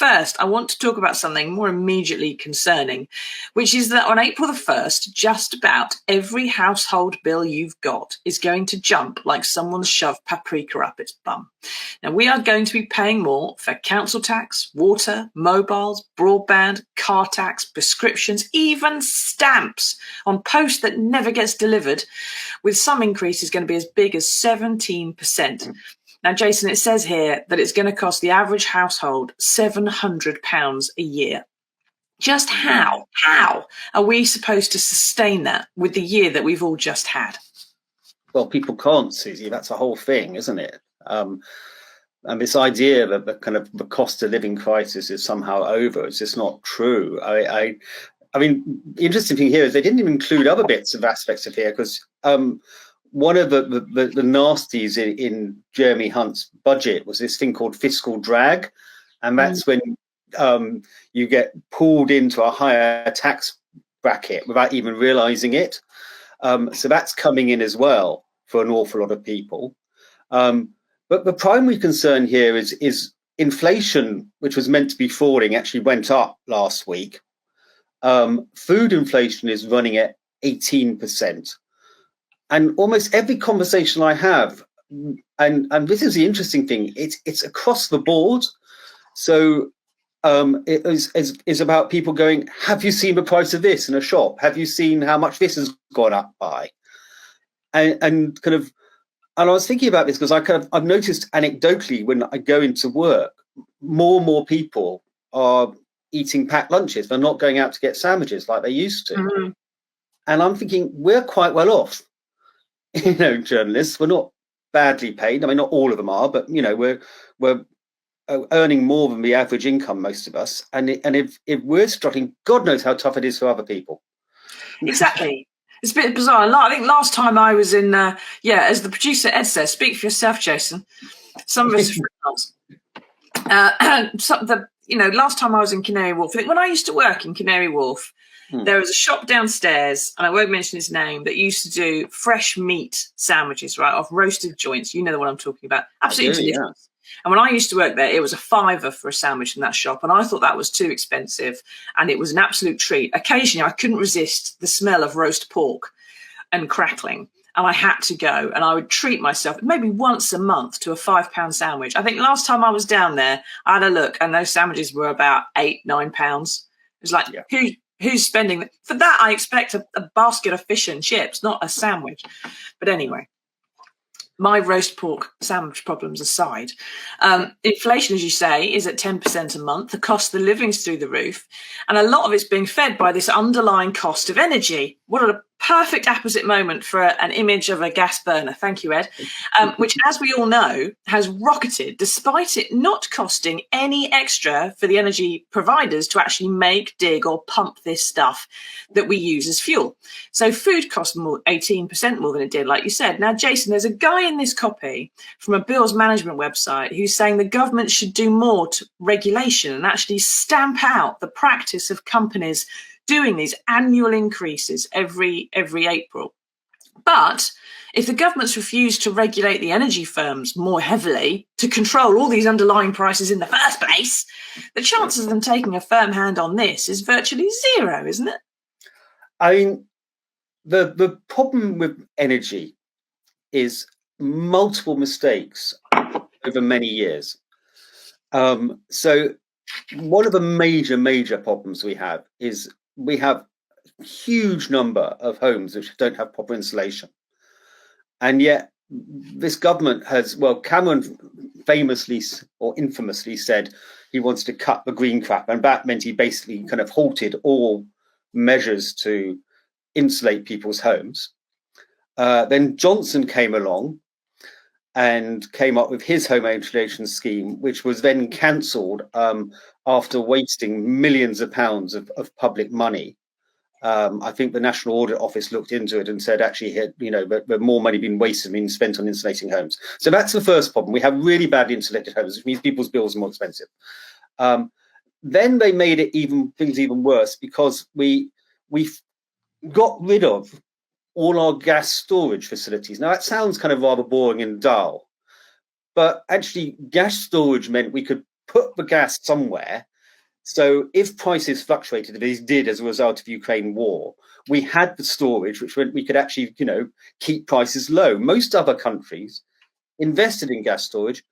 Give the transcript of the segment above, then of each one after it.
first, I want to talk about something more immediately concerning, which is that on April the 1st, just about every household bill you've got is going to jump like someone's shoved paprika up its bum. Now, we are going to be paying more for council tax, water, mobiles, broadband, car tax, prescriptions, even stamps on post that never gets delivered, with some increases going to be as big as 17%. Now, Jason, it says here that it's going to cost the average household £700 a year. Just how are we supposed to sustain that with the year that we've all just had? Well, people can't, Susie. That's a whole thing, isn't it? And this idea that the kind of the cost of living crisis is somehow over is just not true. I mean, the interesting thing here is they didn't even include other bits of aspects of here, because one of the nasties in Jeremy Hunt's budget was this thing called fiscal drag. And that's when you get pulled into a higher tax bracket without even realizing it. So that's coming in as well for an awful lot of people. But the primary concern here is inflation, which was meant to be falling, actually went up last week. Food inflation is running at 18%. And almost every conversation I have, and this is the interesting thing, it's across the board. So it is about people going, have you seen the price of this in a shop? Have you seen how much this has gone up by? And I was thinking about this because I've noticed anecdotally when I go into work, more and more people are eating packed lunches. They're not going out to get sandwiches like they used to. Mm-hmm. And I'm thinking we're quite well off. Journalists, we're not badly paid. I mean, not all of them are, but we're earning more than the average income, most of us. And if we're struggling, God knows how tough it is for other people. Exactly. It's a bit bizarre. I think last time I was in, as the producer Ed says, speak for yourself, Jason. Some of us are freelance. Last time I was in Canary Wharf, I think when I used to work in Canary Wharf, there was a shop downstairs, and I won't mention his name, that used to do fresh meat sandwiches, right, off roasted joints. You know the one I'm talking about. Absolutely delicious. Yeah. And when I used to work there, it was £5 for a sandwich in that shop, and I thought that was too expensive, and it was an absolute treat. Occasionally, I couldn't resist the smell of roast pork and crackling, and I had to go, and I would treat myself maybe once a month to a £5 sandwich. I think last time I was down there, I had a look, and those sandwiches were about £8-9. It was like, Who's spending for that? I expect a basket of fish and chips, not a sandwich. But anyway, my roast pork sandwich problems aside, inflation, as you say, is at 10% a month. The cost of the living's through the roof. And a lot of it's being fed by this underlying cost of energy. What a perfect opposite moment for an image of a gas burner. Thank you, Ed. Which, as we all know, has rocketed despite it not costing any extra for the energy providers to actually make, dig or pump this stuff that we use as fuel. So food costs 18% more than it did, like you said. Now, Jason, there's a guy in this copy from a bills management website who's saying the government should do more to regulation and actually stamp out the practice of companies doing these annual increases every April. But if the government's refused to regulate the energy firms more heavily to control all these underlying prices in the first place, the chances of them taking a firm hand on this is virtually zero, isn't it? I mean, the problem with energy is multiple mistakes over many years. So one of the major problems we have is we have a huge number of homes which don't have proper insulation. And yet this government has, Cameron famously or infamously said he wants to cut the green crap. And that meant he basically kind of halted all measures to insulate people's homes. Then Johnson came along and came up with his home insulation scheme, which was then cancelled after wasting millions of pounds of public money. I think the National Audit Office looked into it and said, actually, but more money being wasted, being spent on insulating homes. So that's the first problem. We have really badly insulated homes, which means people's bills are more expensive. Then they made things even worse because we got rid of all our gas storage facilities. Now, that sounds kind of rather boring and dull, but actually gas storage meant we could put the gas somewhere. So if prices fluctuated, if they did as a result of Ukraine war, we had the storage, which meant we could actually, keep prices low. Most other countries invested in gas storage.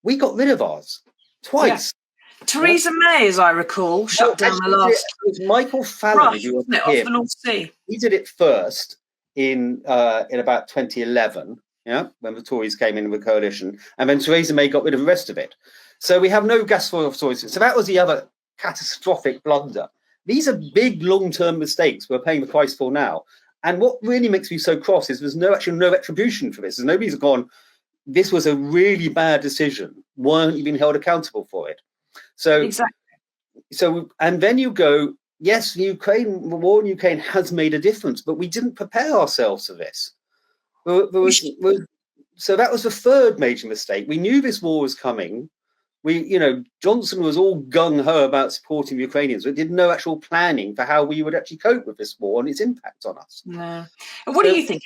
We got rid of ours twice. Yeah. Theresa May, as I recall, shut down the last. It was Michael Fallon, Rough, wasn't it, off the North Sea? He did it first in about 2011, when the Tories came in with coalition, and then Theresa May got rid of the rest of it. So we have no gas storage. So that was the other catastrophic blunder. These are big long-term mistakes we're paying the price for now. And what really makes me so cross is there's no retribution for this. Nobody's gone, this was a really bad decision. Why aren't you being held accountable for it? So exactly. So and then you go, yes, the war in Ukraine has made a difference, but we didn't prepare ourselves for this. So that was the third major mistake. We knew this war was coming. Johnson was all gung-ho about supporting the Ukrainians, but did no actual planning for how we would actually cope with this war and its impact on us. No. And what do you think,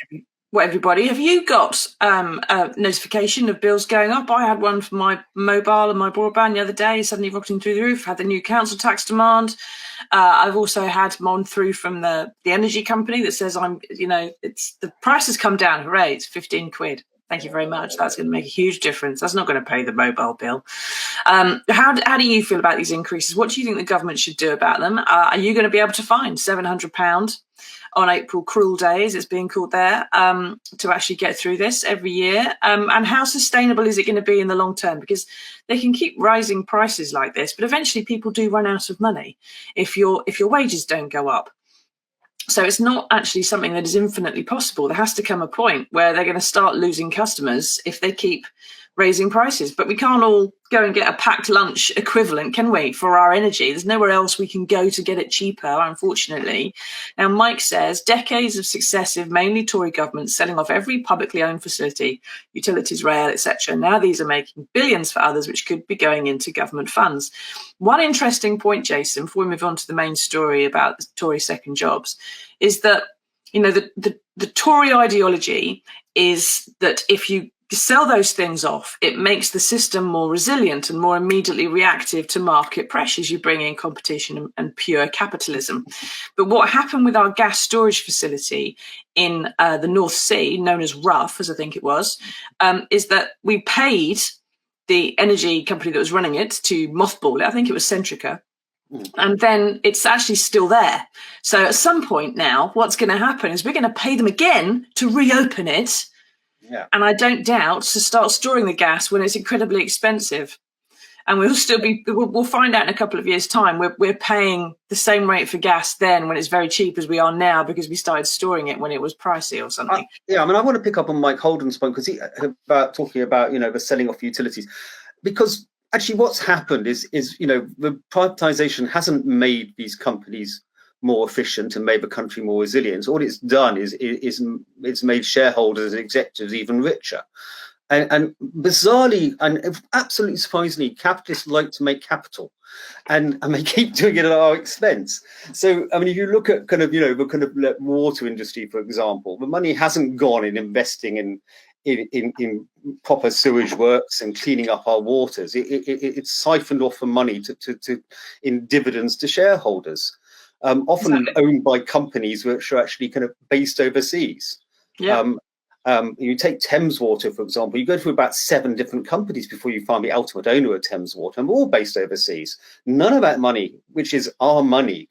everybody? Have you got a notification of bills going up? I had one for my mobile and my broadband the other day, suddenly rocketing through the roof. Had the new council tax demand. I've also had one through from the energy company that says it's the price has come down. Hooray! It's 15 quid. Thank you very much. That's going to make a huge difference. That's not going to pay the mobile bill. How do you feel about these increases? What do you think the government should do about them? Are you going to be able to find £700 on April Cruel Day, as it's being called there, to actually get through this every year? And how sustainable is it going to be in the long term? Because they can keep rising prices like this, but eventually people do run out of money if your wages don't go up. So it's not actually something that is infinitely possible. There has to come a point where they're going to start losing customers if they keep raising prices. But we can't all go and get a packed lunch equivalent, can we, for our energy? There's nowhere else we can go to get it cheaper, unfortunately. Now, Mike says, decades of successive, mainly Tory governments selling off every publicly owned facility, utilities, rail, etc. Now these are making billions for others, which could be going into government funds. One interesting point, Jason, before we move on to the main story about the Tory second jobs, is that, the Tory ideology is that if you sell those things off, it makes the system more resilient and more immediately reactive to market pressures. You bring in competition and pure capitalism. But what happened with our gas storage facility in the North Sea, known as Rough, as I think it was, is that we paid the energy company that was running it to mothball it. I think it was Centrica. And then it's actually still there. So at some point now, what's going to happen is we're going to pay them again to reopen it. Yeah. And I don't doubt to start storing the gas when it's incredibly expensive. And we'll find out in a couple of years' time, we're paying the same rate for gas then when it's very cheap as we are now because we started storing it when it was pricey or something. I want to pick up on Mike Holden's point because talking about the selling off utilities, because actually what's happened is the privatization hasn't made these companies more efficient and made the country more resilient. All it's done is it's made shareholders and executives even richer. And bizarrely and absolutely surprisingly, capitalists like to make capital, and they keep doing it at our expense. So, I mean, if you look at the water industry, for example, the money hasn't gone in investing in proper sewage works and cleaning up our waters. It's siphoned off the money in dividends to shareholders. Often owned by companies which are actually kind of based overseas. Yeah. You take Thames Water, for example, you go through about 7 different companies before you find the ultimate owner of Thames Water, and we're all based overseas. None of that money, which is our money,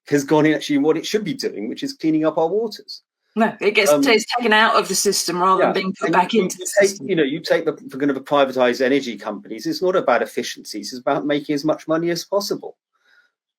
has gone in actually what it should be doing, which is cleaning up our waters. No, it gets taken out of the system rather than being put back into the system. You take the privatized energy companies, it's not about efficiencies, it's about making as much money as possible.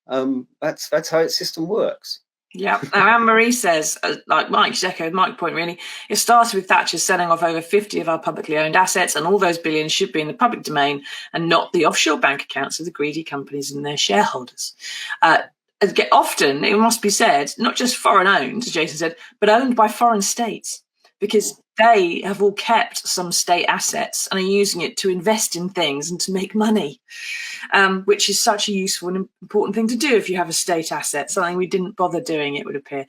That's how its system works. Yeah. Now, Anne-Marie says, like Mike's echoed Mike's point, really, it started with Thatcher selling off over 50 of our publicly owned assets, and all those billions should be in the public domain and not the offshore bank accounts of the greedy companies and their shareholders. Often, it must be said, not just foreign owned, as Jason said, but owned by foreign states, because they have all kept some state assets and are using it to invest in things and to make money, which is such a useful and important thing to do if you have a state asset, something we didn't bother doing, it would appear.